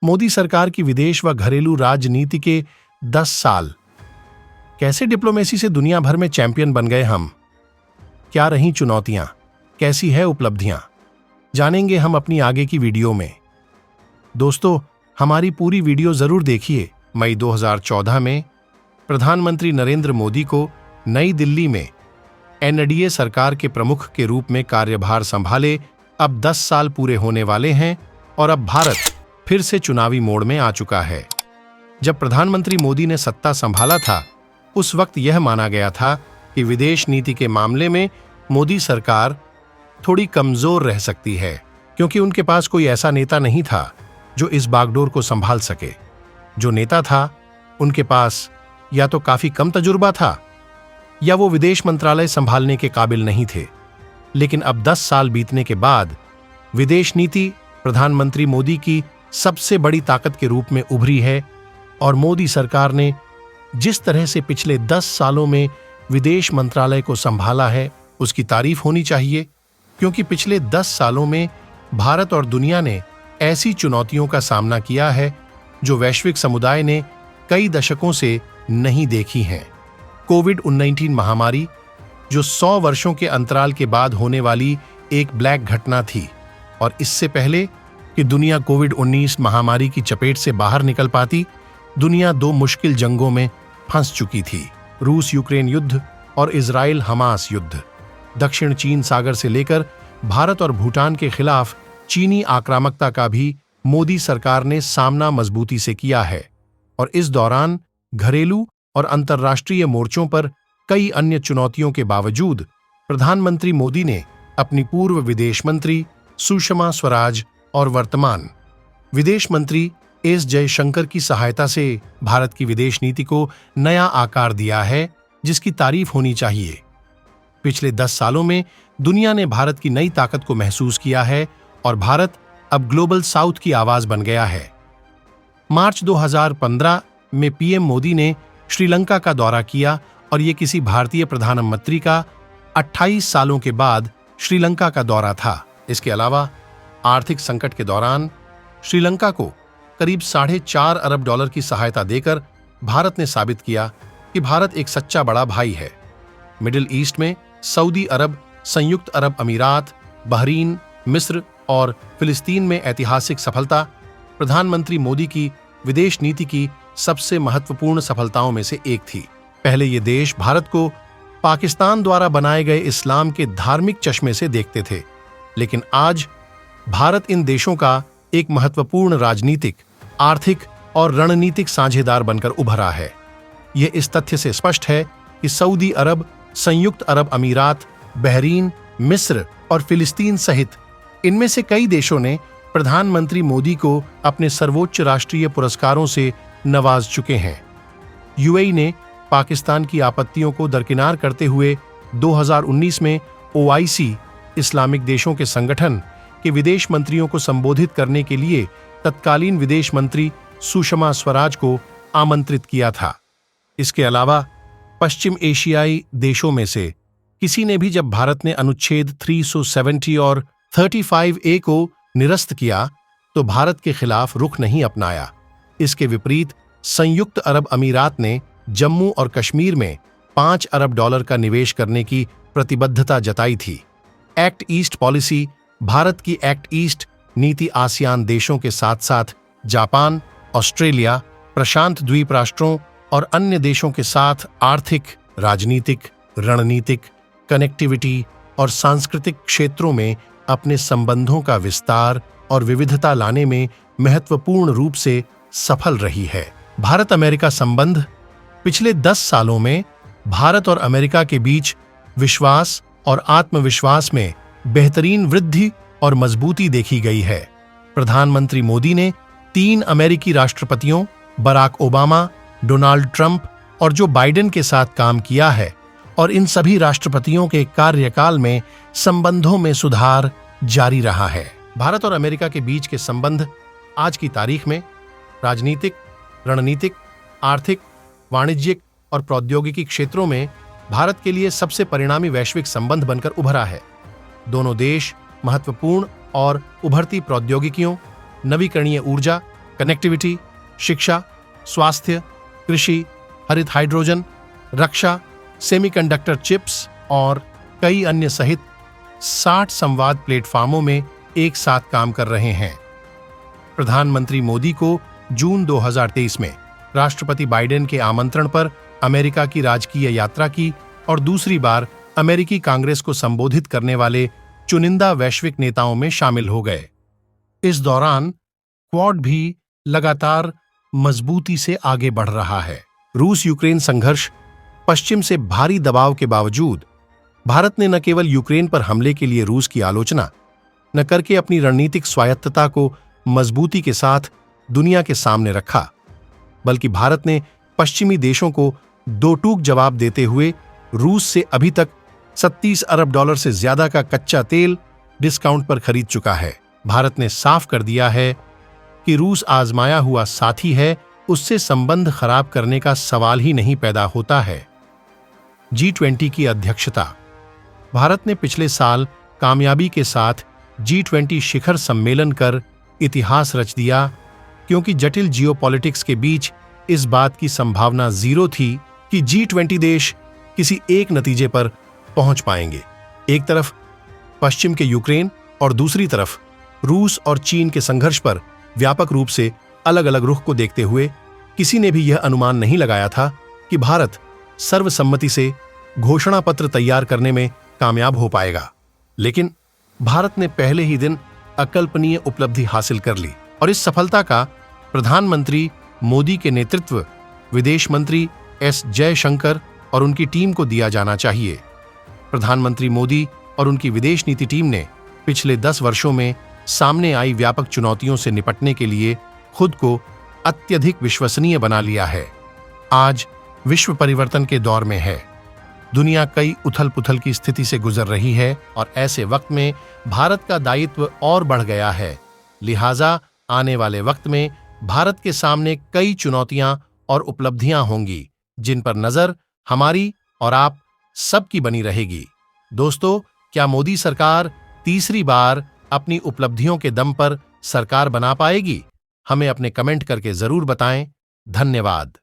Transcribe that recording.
मोदी सरकार की विदेश व घरेलू राजनीति के 10 साल। कैसे डिप्लोमेसी से दुनिया भर में चैंपियन बन गए हम? क्या रहीं चुनौतियां? कैसी है उपलब्धियां? जानेंगे हम अपनी आगे की वीडियो में। दोस्तों, हमारी पूरी वीडियो जरूर देखिए। मई 2014 में प्रधानमंत्री नरेंद्र मोदी को नई दिल्ली में एनडीए सरकार के प्रमुख के रूप में कार्यभार संभाले अब 10 साल पूरे होने वाले हैं और अब भारत फिर से चुनावी मोड़ में आ चुका है। जब प्रधानमंत्री मोदी ने सत्ता संभाला था, उस वक्त यह माना गया था कि विदेश नीति के मामले में मोदी सरकार थोड़ी कमजोर रह सकती है, क्योंकि उनके पास कोई ऐसा नेता नहीं था जो इस बागडोर को संभाल सके। जो नेता था, उनके पास या तो काफी कम तजुर्बा था या वो विदेश मंत्रालय संभालने के काबिल नहीं थे। लेकिन अब 10 साल बीतने के बाद विदेश नीति प्रधानमंत्री मोदी की सबसे बड़ी ताकत के रूप में उभरी है और मोदी सरकार ने जिस तरह से पिछले 10 सालों में विदेश मंत्रालय को संभाला है, उसकी तारीफ होनी चाहिए, क्योंकि पिछले 10 सालों में भारत और दुनिया ने ऐसी चुनौतियों का सामना किया है जो वैश्विक समुदाय ने कई दशकों से नहीं देखी हैं। कोविड-19 महामारी, जो 100 वर्षों के अंतराल के बाद होने वाली एक ब्लैक घटना थी, और इससे पहले कि दुनिया कोविड-19 महामारी की चपेट से बाहर निकल पाती, दुनिया 2 मुश्किल जंगों में फंस चुकी थी। रूस यूक्रेन युद्ध और इजराइल हमास युद्ध। दक्षिण चीन सागर से लेकर भारत और भूटान के खिलाफ चीनी आक्रामकता का भी मोदी सरकार ने सामना मजबूती से किया है। और इस दौरान घरेलू और अंतर्राष्ट्रीय मोर्चों पर कई अन्य चुनौतियों के बावजूद प्रधानमंत्री मोदी ने अपनी पूर्व विदेश मंत्री सुषमा स्वराज और वर्तमान विदेश मंत्री एस जयशंकर की सहायता से भारत की विदेश नीति को नया आकार दिया है, जिसकी तारीफ होनी चाहिए। पिछले 10 सालों में दुनिया ने भारत की नई ताकत को महसूस किया है और भारत अब ग्लोबल साउथ की आवाज बन गया है। मार्च 2015 में पीएम मोदी ने श्रीलंका का दौरा किया और ये किसी भारतीय प्रधानमंत्री का 28 सालों के बाद श्रीलंका का दौरा था। इसके अलावा आर्थिक संकट के दौरान श्रीलंका को करीब $4.5 अरब की सहायता देकर भारत ने साबित किया कि भारत एक सच्चा बड़ा भाई है। मिडिल ईस्ट में सऊदी अरब, संयुक्त अरब अमीरात, बहरीन, मिस्र और फिलिस्तीन में ऐतिहासिक सफलता प्रधानमंत्री मोदी की विदेश नीति की सबसे महत्वपूर्ण सफलताओं में से एक थी। पहले ये देश भारत को पाकिस्तान द्वारा बनाए गए इस्लाम के धार्मिक चश्मे से देखते थे, लेकिन आज भारत इन देशों का एक महत्वपूर्ण राजनीतिक, आर्थिक और रणनीतिक साझेदार बनकर उभरा है। यह इस तथ्य से स्पष्ट है कि सऊदी अरब, संयुक्त अरब अमीरात, बहरीन, मिस्र और फिलिस्तीन सहित इनमें से कई देशों ने प्रधानमंत्री मोदी को अपने सर्वोच्च राष्ट्रीय पुरस्कारों से नवाज चुके हैं। यूएई ने पाकिस्तान की आपत्तियों को दरकिनार करते हुए 2019 में ओआईसी, इस्लामिक देशों के संगठन के विदेश मंत्रियों को संबोधित करने के लिए तत्कालीन विदेश मंत्री सुषमा स्वराज को आमंत्रित किया था। इसके अलावा पश्चिम एशियाई देशों में से किसी ने भी जब भारत ने अनुच्छेद 370 और 35A को निरस्त किया, तो भारत के खिलाफ रुख नहीं अपनाया। इसके विपरीत संयुक्त अरब अमीरात ने जम्मू और कश्मीर में $5 अरब का निवेश करने की प्रतिबद्धता जताई थी। एक्ट ईस्ट पॉलिसी, भारत की एक्ट ईस्ट नीति आसियान देशों के साथ साथ जापान, ऑस्ट्रेलिया, प्रशांत द्वीप राष्ट्रों और अन्य देशों के साथ आर्थिक, राजनीतिक, रणनीतिक, कनेक्टिविटी और सांस्कृतिक क्षेत्रों में अपने संबंधों का विस्तार और विविधता लाने में महत्वपूर्ण रूप से सफल रही है। भारत अमेरिका संबंध। पिछले 10 सालों में भारत और अमेरिका के बीच विश्वास और आत्मविश्वास में बेहतरीन वृद्धि और मजबूती देखी गई है। प्रधानमंत्री मोदी ने 3 अमेरिकी राष्ट्रपतियों बराक ओबामा, डोनाल्ड ट्रंप और जो बाइडेन के साथ काम किया है, और इन सभी राष्ट्रपतियों के कार्यकाल में संबंधों में सुधार जारी रहा है। भारत और अमेरिका के बीच के संबंध आज की तारीख में राजनीतिक, रणनीतिक, आर्थिक, वाणिज्यिक और प्रौद्योगिकी क्षेत्रों में भारत के लिए सबसे परिणामी वैश्विक संबंध बनकर उभरा है। दोनों देश महत्वपूर्ण और उभरती प्रौद्योगिकियों, नवीकरणीय ऊर्जा, कनेक्टिविटी, शिक्षा, स्वास्थ्य, कृषि, हरित हाइड्रोजन, रक्षा, सेमीकंडक्टर चिप्स और कई अन्य सहित 60 संवाद प्लेटफॉर्मों में एक साथ काम कर रहे हैं। प्रधानमंत्री मोदी को जून 2023 में राष्ट्रपति बाइडेन के आमंत्रण पर अमेरिका की राजकीय यात्रा की और दूसरी बार अमेरिकी कांग्रेस को संबोधित करने वाले चुनिंदा वैश्विक नेताओं में शामिल हो गए। इस दौरान क्वाड भी लगातार मजबूती से आगे बढ़ रहा है। रूस यूक्रेन संघर्ष, पश्चिम से भारी दबाव के बावजूद भारत ने न केवल यूक्रेन पर हमले के लिए रूस की आलोचना न करके अपनी रणनीतिक स्वायत्तता को मजबूती के साथ दुनिया के सामने रखा, बल्कि भारत ने पश्चिमी देशों को दो टूक जवाब देते हुए रूस से अभी तक $37 अरब से ज्यादा का कच्चा तेल डिस्काउंट पर खरीद चुका है। भारत ने साफ कर दिया है कि रूस आजमाया हुआ साथी है, उससे संबंध खराब करने का सवाल ही नहीं पैदा होता है। G20 की अध्यक्षता। भारत ने पिछले साल कामयाबी के साथ G20 शिखर सम्मेलन कर इतिहास रच दिया, क्योंकि जटिल जियोपॉलिटिक्स के बीच इस बात की संभावना जीरो थी कि G20 देश किसी एक नतीजे पर पहुंच पाएंगे। एक तरफ पश्चिम के यूक्रेन और दूसरी तरफ रूस और चीन के संघर्ष पर व्यापक रूप से अलग अलग रुख को देखते हुए किसी ने भी यह अनुमान नहीं लगाया था कि भारत सर्वसम्मति से घोषणा पत्र तैयार करने में कामयाब हो पाएगा। लेकिन भारत ने पहले ही दिन अकल्पनीय उपलब्धि हासिल कर ली और इस सफलता का प्रधानमंत्री मोदी के नेतृत्व, विदेश मंत्री एस जयशंकर और उनकी टीम को दिया जाना चाहिए। प्रधानमंत्री मोदी और उनकी विदेश नीति टीम ने पिछले 10 वर्षों में सामने आई व्यापक चुनौतियों से निपटने के लिए खुद को अत्यधिक विश्वसनीय बना लिया है। आज विश्व परिवर्तन के दौर में है। दुनिया कई उथल पुथल की स्थिति से गुजर रही है और ऐसे वक्त में भारत का दायित्व और बढ़ गया है। लिहाजा आने वाले वक्त में भारत के सामने कई चुनौतियां और उपलब्धियां होंगी, जिन पर नजर हमारी और आप सबकी बनी रहेगी। दोस्तों, क्या मोदी सरकार तीसरी बार अपनी उपलब्धियों के दम पर सरकार बना पाएगी? हमें अपने कमेंट करके जरूर बताएं। धन्यवाद।